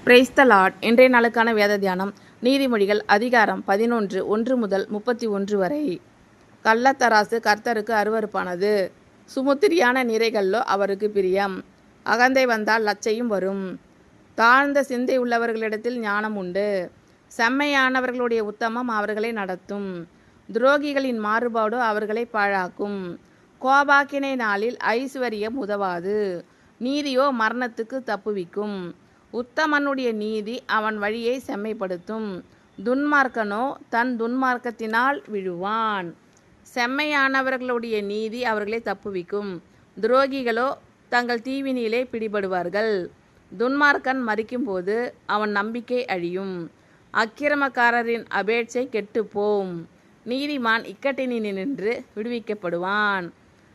Praise the Lord. இன்றைய நாளுக்கான வேத தியானம் நீதிமொழிகள் அதிகாரம் 11 1 முதல் 31 வரை. கள்ளத்தராசு கர்த்தருக்கு அருவருப்பானது, சுமுத்திரியான நிறைகளோ அவருக்கு பிரியம். அகந்தை வந்தால் லச்சையும் வரும். தாழ்ந்த சிந்தை உள்ளவர்களிடத்தில் ஞானம் உண்டு. செம்மையானவர்களுடைய உத்தமம் அவர்களை நடத்தும். துரோகிகளின் மாறுபாடோ அவர்களை பாழாக்கும். கோபாக்கினை நாளில் ஐஸ்வர்யம் உதவாது, நீதியோ மரணத்துக்கு தப்புவிக்கும். உத்தமனுடைய நீதி அவன் வழியை செம்மைப்படுத்தும், துன்மார்க்கனோ தன் துன்மார்க்கத்தினால் விழுவான். செம்மையானவர்களுடைய நீதி அவர்களை தப்புவிக்கும், துரோகிகளோ தங்கள் தீவினிலே பிடிபடுவார்கள். துன்மார்க்கன் மரிக்கும்போது அவன் நம்பிக்கை அழியும், அக்கிரமக்காரரின் அபேட்சை கெட்டுப்போம். நீதிமான் இக்கட்டினின்று விடுவிக்கப்படுவான்,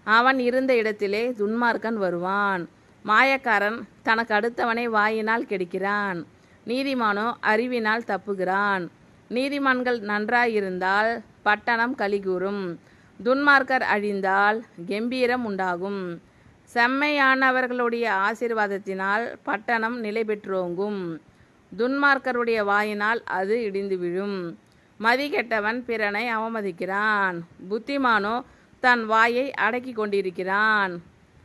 அவன் இருந்த இடத்திலே துன்மார்க்கன் வருவான். மாயக்காரன் தனக்கு அடுத்தவனை வாயினால் கெடுக்கிறான், நீதிமானோ அறிவினால் தப்புகிறான். நீதிமான்கள் நன்றாயிருந்தால் பட்டணம் கலிகூரும், துன்மார்க்கர் அழிந்தால் கெம்பீரம் உண்டாகும். செம்மையானவர்களுடைய ஆசீர்வாதத்தினால் பட்டணம் நிலை பெற்றோங்கும், துன்மார்க்கருடைய வாயினால் அது இடிந்து விழும். மதிகெட்டவன் பிறனை அவமதிக்கிறான், புத்திமானோ தன் வாயை அடக்கி கொண்டிருக்கிறான்.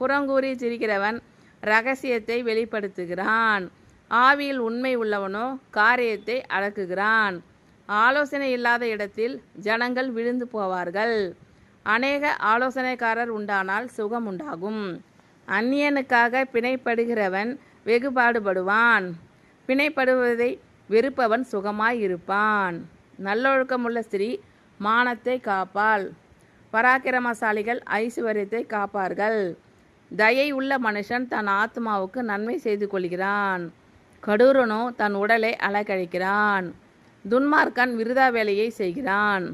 புறங்கூறி சிரிக்கிறவன் இரகசியத்தை வெளிப்படுத்துகிறான், ஆவியில் உண்மை உள்ளவனோ காரியத்தை அடக்குகிறான். ஆலோசனை இல்லாத இடத்தில் ஜனங்கள் விழுந்து போவார்கள், அநேக ஆலோசனைக்காரர் உண்டானால் சுகம் உண்டாகும். அந்நியனுக்காக பிணைப்படுகிறவன் வெகுபாடுபடுவான், பிணைப்படுவதை வெறுப்பவன் சுகமாயிருப்பான். நல்லொழுக்கமுள்ள ஸ்திரீ மானத்தை காப்பாள், பராக்கிரமசாலிகள் ஐசுவரியத்தை காப்பார்கள். தயை உள்ள மனுஷன் தன் ஆத்மாவுக்கு நன்மை செய்து கொள்கிறான், கடூரனோ தன் உடலை அலக்கழிக்கிறான். துன்மார்க்கன் விருதா வேலையை செய்கிறான்,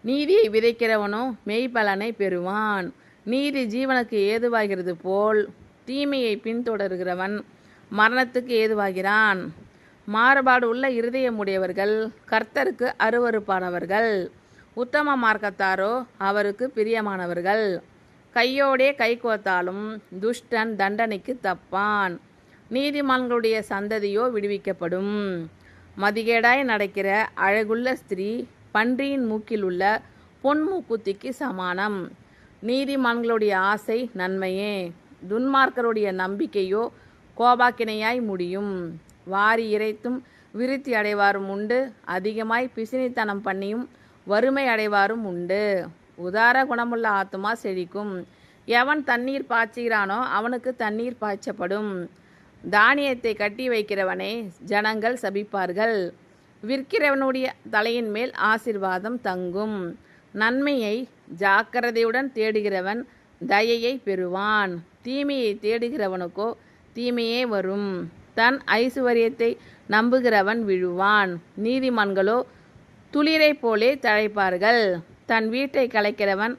நீதியை விதைக்கிறவனோ மெய்பலனை பெறுவான். நீதி ஜீவனுக்கு ஏதுவாகிறது போல் தீமையை பின்தொடர்கிறவன் மரணத்துக்கு ஏதுவாகிறான். மாறுபாடு உள்ள இருதயமுடையவர்கள் கர்த்தருக்கு அருவருப்பானவர்கள், உத்தம மார்க்கத்தாரோ அவருக்கு பிரியமானவர்கள். கையோடே கை கோத்தாலும் துஷ்டன் தண்டனைக்கு தப்பான், நீதிமான்களுடைய சந்ததியோ விடுவிக்கப்படும். மதிகேடாய் நடக்கிற அழகுள்ள ஸ்திரீ பன்றியின் மூக்கில் உள்ள பொன் மூக்குத்திக்கு சமானம். நீதிமான்களுடைய ஆசை நன்மையே, துன்மார்க்கருடைய நம்பிக்கையோ கோபாக்கினையாய் முடியும். வாரி இறைத்தும் விருத்தி அடைவாரும் உண்டு, அதிகமாய் பிசினித்தனம் பண்ணியும் வறுமை அடைவாரும் உண்டு. உதார குணமுள்ள ஆத்துமா செழிக்கும், எவன் தண்ணீர் பாய்ச்சுகிறானோ அவனுக்கு தண்ணீர் பாய்ச்சப்படும். தானியத்தை கட்டி வைக்கிறவனை ஜனங்கள் சபிப்பார்கள், விற்கிறவனுடைய தலையின் மேல் ஆசீர்வாதம் தங்கும். நன்மையை ஜாக்கிரதையுடன் தேடுகிறவன் தயையை பெறுவான், தீமையை தேடுகிறவனுக்கோ தீமையே வரும். தன் ஐசுவரியத்தை நம்புகிறவன் விழுவான், நீதிமான்களோ துளிரை போலே தழைப்பார்கள். தன் வீட்டை கலைக்கிறவன்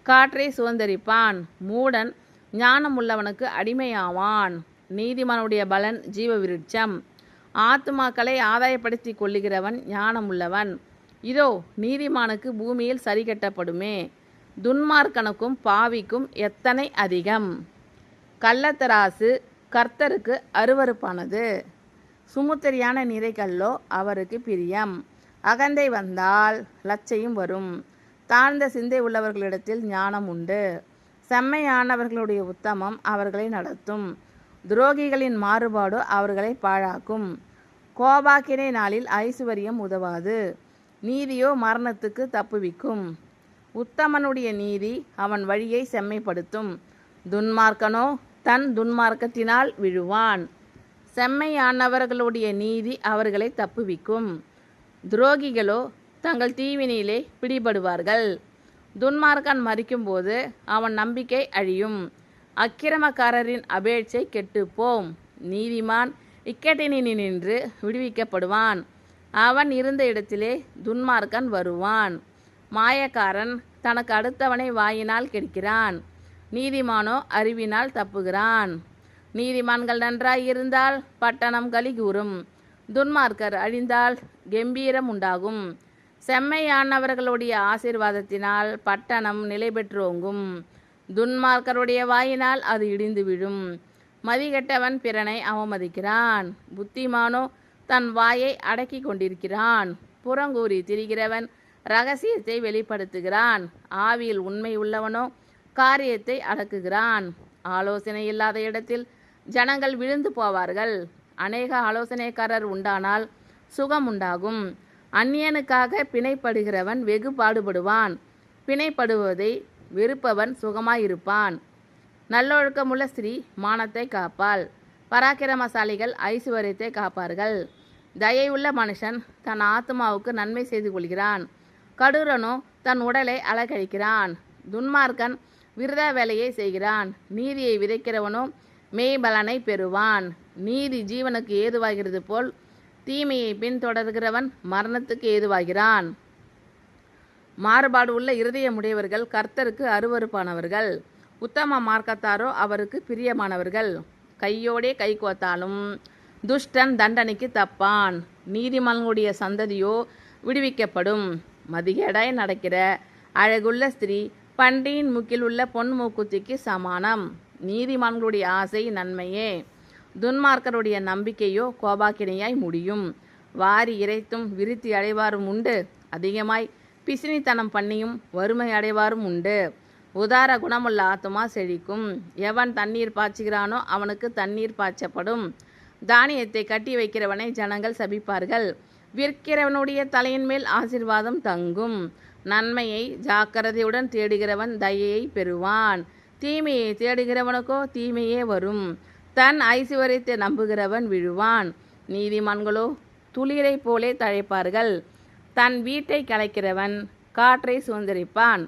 காற்றை சுதந்தரிப்பான், மூடன் ஞானமுள்ளவனுக்கு அடிமையாவான். நீதிமானுடைய பலன் ஜீவ விருட்சம், ஆத்துமாக்களை ஆதாயப்படுத்தி கொள்ளுகிறவன் ஞானமுள்ளவன். இதோ நீதிமானுக்கு பூமியில் சரி கட்டப்படுமே, துன்மார்க்கனுக்கும் பாவிக்கும் எத்தனை அதிகம். கள்ளத்தராசு கர்த்தருக்கு அருவருப்பானது, சுமுத்திரியான நிறைகளோ அவருக்கு பிரியம். அகந்தை வந்தால் லச்சையும் வரும். தாழ்ந்த சிந்தை உள்ளவர்களிடத்தில் ஞானம் உண்டு. செம்மையானவர்களுடைய உத்தமம் அவர்களை நடத்தும், துரோகிகளின் மாறுபாடு அவர்களை பாழாக்கும். கோபாக்கினை நாளில் ஐசுவரியம் உதவாது, நீதியோ மரணத்துக்கு தப்புவிக்கும். உத்தமனுடைய நீதி அவன் வழியை செம்மைப்படுத்தும், துன்மார்க்கனோ தன் துன்மார்க்கத்தினால் விழுவான். செம்மையானவர்களுடைய நீதி அவர்களை தப்புவிக்கும், துரோகிகளோ தங்கள் தீவினிலே பிடிபடுவார்கள். துன்மார்க்கன் மரிக்கும்போது அவன் நம்பிக்கை அழியும், அக்கிரமக்காரரின் அபேட்சை கெட்டுப்போம். நீதிமான் இக்கட்டினின்று விடுவிக்கப்படுவான், அவன் இருந்த இடத்திலே துன்மார்க்கன் வருவான். மாயக்காரன் தனக்கு அடுத்தவனை வாயினால் கெடுக்கிறான், நீதிமானோ அறிவினால் தப்புகிறான். நீதிமான்கள் நன்றாயிருந்தால் பட்டணம் கலிகூரும், துன்மார்க்கர் அழிந்தால் கெம்பீரம் உண்டாகும். செம்மையானவர்களுடைய ஆசீர்வாதத்தினால் பட்டணம் நிலை பெற்றோங்கும், துன்மார்க்கருடைய வாயினால் அது இடிந்து விழும். மதிகெட்டவன் பிறனை அவமதிக்கிறான். புத்திமானோ தன் வாயை அடக்கி கொண்டிருக்கிறான். புறங்கூறி திரிகிறவன் இரகசியத்தை வெளிப்படுத்துகிறான். ஆவியில் உண்மை உள்ளவனோ காரியத்தை அடக்குகிறான். ஆலோசனை இல்லாத இடத்தில் ஜனங்கள் விழுந்து போவார்கள். அநேக ஆலோசனைக்காரர் உண்டானால் சுகம் உண்டாகும். அந்நியனுக்காக பிணைப்படுகிறவன் வெகு பாடுபடுவான். பிணைப்படுவதை வெறுப்பவன் சுகமாயிருப்பான். நல்லொழுக்கமுள்ள ஸ்திரீ மானத்தை காப்பாள். பராக்கிரமசாலிகள் ஐசுவரியத்தை காப்பார்கள். தயையுள்ள மனுஷன் தன் ஆத்மாவுக்கு நன்மை செய்து கொள்கிறான். கடூரனோ தன் உடலை அலக்கழிக்கிறான். துன்மார்க்கன் விருதா வேலையை செய்கிறான். நீதியை விதைக்கிறவனோ மெய்பலனை பெறுவான். நீதி ஜீவனுக்கு ஏதுவாகிறது போல் தீமையை பின்தொடர்கிறவன் மரணத்துக்கு ஏதுவாகிறான். மாறுபாடு உள்ள இருதயமுடையவர்கள் கர்த்தருக்கு அருவருப்பானவர்கள். உத்தம மார்க்கத்தாரோ அவருக்கு பிரியமானவர்கள். கையோடே கை கோத்தாலும் துஷ்டன் தண்டனைக்கு தப்பான். நீதிமான்களுடைய சந்ததியோ விடுவிக்கப்படும். மதிகேடாய் நடக்கிற அழகுள்ள ஸ்திரீ பன்றியின் மூக்கில் உள்ள பொன் மூக்குத்திக்கு சமானம். நீதிமான்களுடைய ஆசை நன்மையே, துன்மார்க்கருடைய நம்பிக்கையோ கோபாக்கினையாய் முடியும். வாரி இறைத்தும் விருத்தி அடைவாரும் உண்டு. அதிகமாய் பிசினித்தனம் பண்ணியும் வறுமை அடைவாரும் உண்டு. உதார குணமுள்ள ஆத்துமா செழிக்கும். எவன் தண்ணீர் பாய்ச்சுகிறானோ அவனுக்கு தண்ணீர் பாய்ச்சப்படும். தானியத்தை கட்டி வைக்கிறவனை ஜனங்கள் சபிப்பார்கள். விற்கிறவனுடைய தலையின் மேல் ஆசீர்வாதம் தங்கும். நன்மையை ஜாக்கிரதையுடன் தேடுகிறவன் தயையை பெறுவான். தீமையை தேடுகிறவனுக்கோ தீமையே வரும். தன் ஐசுவரியத்தை நம்புகிறவன் விழுவான். நீதிமான்களோ துளிரை போலே தழைப்பார்கள். தன் வீட்டை கலைக்கிறவன் காற்றை சுதந்திரிப்பான்.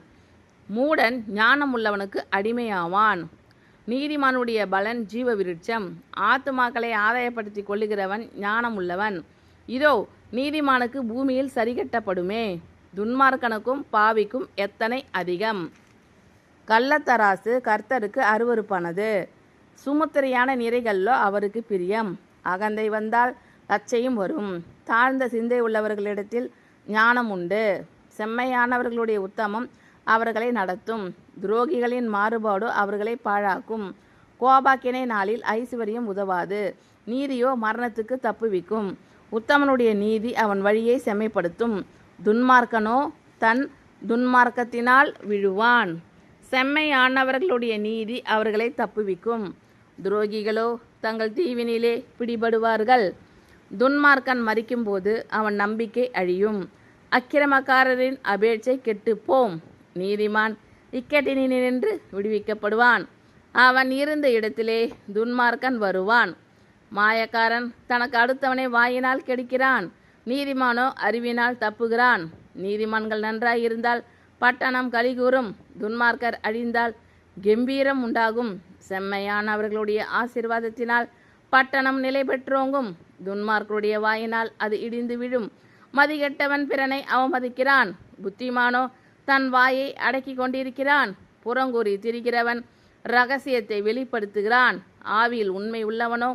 மூடன் ஞானம் உள்ளவனுக்கு அடிமையாவான். நீதிமானுடைய பலன் ஜீவ விருட்சம். ஆத்துமாக்களை ஆதாயப்படுத்தி கொள்ளுகிறவன் ஞானம் உள்ளவன். இதோ நீதிமானுக்கு பூமியில் சரிகட்டப்படுமே. துன்மார்க்கனுக்கும் பாவிக்கும் எத்தனை அதிகம். கள்ளத்தராசு கர்த்தருக்கு அருவருப்பானது. சுமுத்திரையான நிறைகளோ அவருக்கு பிரியம். அகந்தை வந்தால் லச்சையும் வரும். தாழ்ந்த சிந்தை உள்ளவர்களிடத்தில் ஞானம் உண்டு. செம்மையானவர்களுடைய உத்தமம் அவர்களை நடத்தும். துரோகிகளின் மாறுபாடு அவர்களை பாழாக்கும். கோபாக்கினை நாளில் ஐசுவரியம் உதவாது. நீதியோ மரணத்துக்கு தப்புவிக்கும். உத்தமனுடைய நீதி அவன் வழியை செம்மைப்படுத்தும். துன்மார்க்கனோ தன் துன்மார்க்கத்தினால் விழுவான். செம்மையானவர்களுடைய நீதி அவர்களை தப்புவிக்கும். துரோகிகளோ தங்கள் தீவினிலே பிடிபடுவார்கள். துன்மார்க்கன் மரிக்கும்போது அவன் நம்பிக்கை அழியும். அக்கிரமக்காரரின் அபேட்சை கெட்டுப்போம். நீதிமான் இக்கட்டினின்று விடுவிக்கப்படுவான். அவன் இருந்த இடத்திலே துன்மார்க்கன் வருவான். மாயக்காரன் தனக்கு அடுத்தவனை வாயினால் கெடுக்கிறான். நீதிமானோ அறிவினால் தப்புகிறான். நீதிமான்கள் நன்றாய் இருந்தால் பட்டணம் கலிகூறும். துன்மார்க்கர் அழிந்தால் கெம்பீரம் உண்டாகும். செம்மையானவர்களுடைய ஆசீர்வாதத்தினால் பட்டணம் நிலை பெற்றோங்கும். துன்மார்க்கருடைய வாயினால் அது இடிந்து விழும். மதிகெட்டவன் பிறனை அவமதிக்கிறான். புத்திமானோ தன் வாயை அடக்கி கொண்டிருக்கிறான். புறங்கூறி திரிகிறவன் இரகசியத்தை வெளிப்படுத்துகிறான். ஆவியில் உண்மை உள்ளவனோ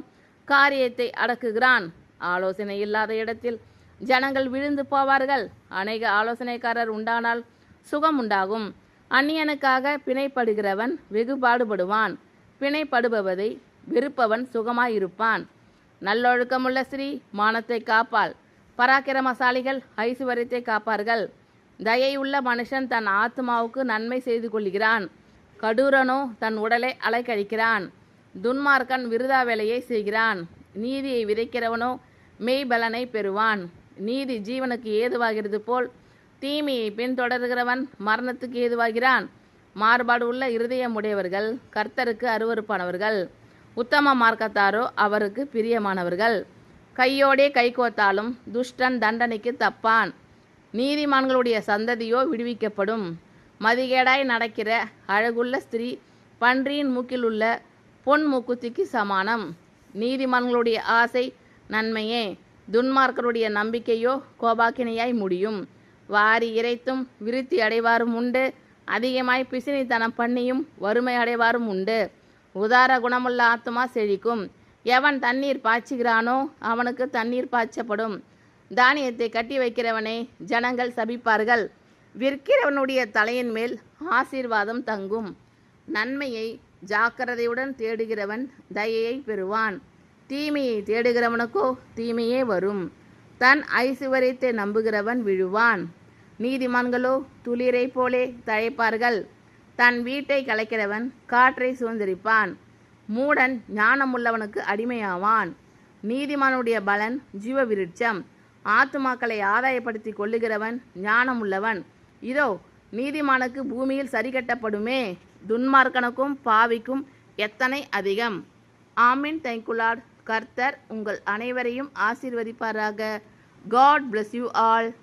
காரியத்தை அடக்குகிறான். ஆலோசனை இல்லாத இடத்தில் ஜனங்கள் விழுந்து போவார்கள். அநேக ஆலோசனைக்காரர் உண்டானால் சுகம் உண்டாகும். அந்நியனுக்காக பிணைப்படுகிறவன் வெகு பாடுபடுவான். பிணைப்படுபவதை வெறுப்பவன் சுகமாயிருப்பான். நல்லொழுக்கமுள்ள ஸ்திரீ மானத்தை காப்பாள். பராக்கிரமசாலிகள் ஐசுவரியத்தை காப்பார்கள். தயையுள்ள மனுஷன் தன் ஆத்மாவுக்கு நன்மை செய்து கொள்கிறான். கடூரனோ தன் உடலை அலைக்கழிக்கிறான். துன்மார்க்கன் விருதா வேலையை செய்கிறான். நீதியை விதைக்கிறவனோ மெய்பலனை பெறுவான். நீதி ஜீவனுக்கு ஏதுவாகிறது போல் தீமையை பின்தொடர்கிறவன் மரணத்துக்கு ஏதுவாகிறான். மாறுபாடு உள்ள இருதயமுடையவர்கள் கர்த்தருக்கு அருவருப்பானவர்கள். உத்தம மார்க்கத்தாரோ அவருக்கு பிரியமானவர்கள். கையோடே கை கோத்தாலும் துஷ்டன் தண்டனைக்கு தப்பான். நீதிமான்களுடைய சந்ததியோ விடுவிக்கப்படும். மதிகேடாய் நடக்கிற அழகுள்ள ஸ்திரீ பன்றியின் மூக்கில் உள்ள பொன் மூக்குத்திக்கு சமானம். நீதிமான்களுடைய ஆசை நன்மையே, துன்மார்க்கருடைய நம்பிக்கையோ கோபாக்கினையாய் முடியும். வாரி இறைத்தும் விருத்தி அடைவாரும் உண்டு. அதிகமாய் பிசினித்தனம் பண்ணியும் வறுமை அடைவாரும் உண்டு. உதார குணமுள்ள ஆத்துமா செழிக்கும். எவன் தண்ணீர் பாய்ச்சுகிறானோ அவனுக்கு தண்ணீர் பாய்ச்சப்படும். தானியத்தை கட்டி வைக்கிறவனை ஜனங்கள் சபிப்பார்கள். விற்கிறவனுடைய தலையின் மேல் ஆசீர்வாதம் தங்கும். நன்மையை ஜாக்கிரதையுடன் தேடுகிறவன் தயையை பெறுவான். தீமையை தேடுகிறவனுக்கோ தீமையே வரும். தன் ஐசுவரியத்தை நம்புகிறவன் விழுவான். நீதிமான்களோ துளிரை போலே தழைப்பார்கள். தன் வீட்டை கலைக்கிறவன் காற்றை சுதந்திரிப்பான். மூடன் ஞானமுள்ளவனுக்கு அடிமையாவான். நீதிமானுடைய பலன் ஜீவ விருட்சம். ஆத்துமாக்களை ஆதாயப்படுத்தி கொள்ளுகிறவன் ஞானமுள்ளவன். இதோ நீதிமானுக்கு பூமியில் சரிகட்டப்படுமே, துன்மார்க்கனுக்கும் பாவிக்கும் எத்தனை அதிகம். ஆமீன். Thank you Lord. கர்த்தர் உங்கள் அனைவரையும் ஆசீர்வதிப்பாராக. God bless you all.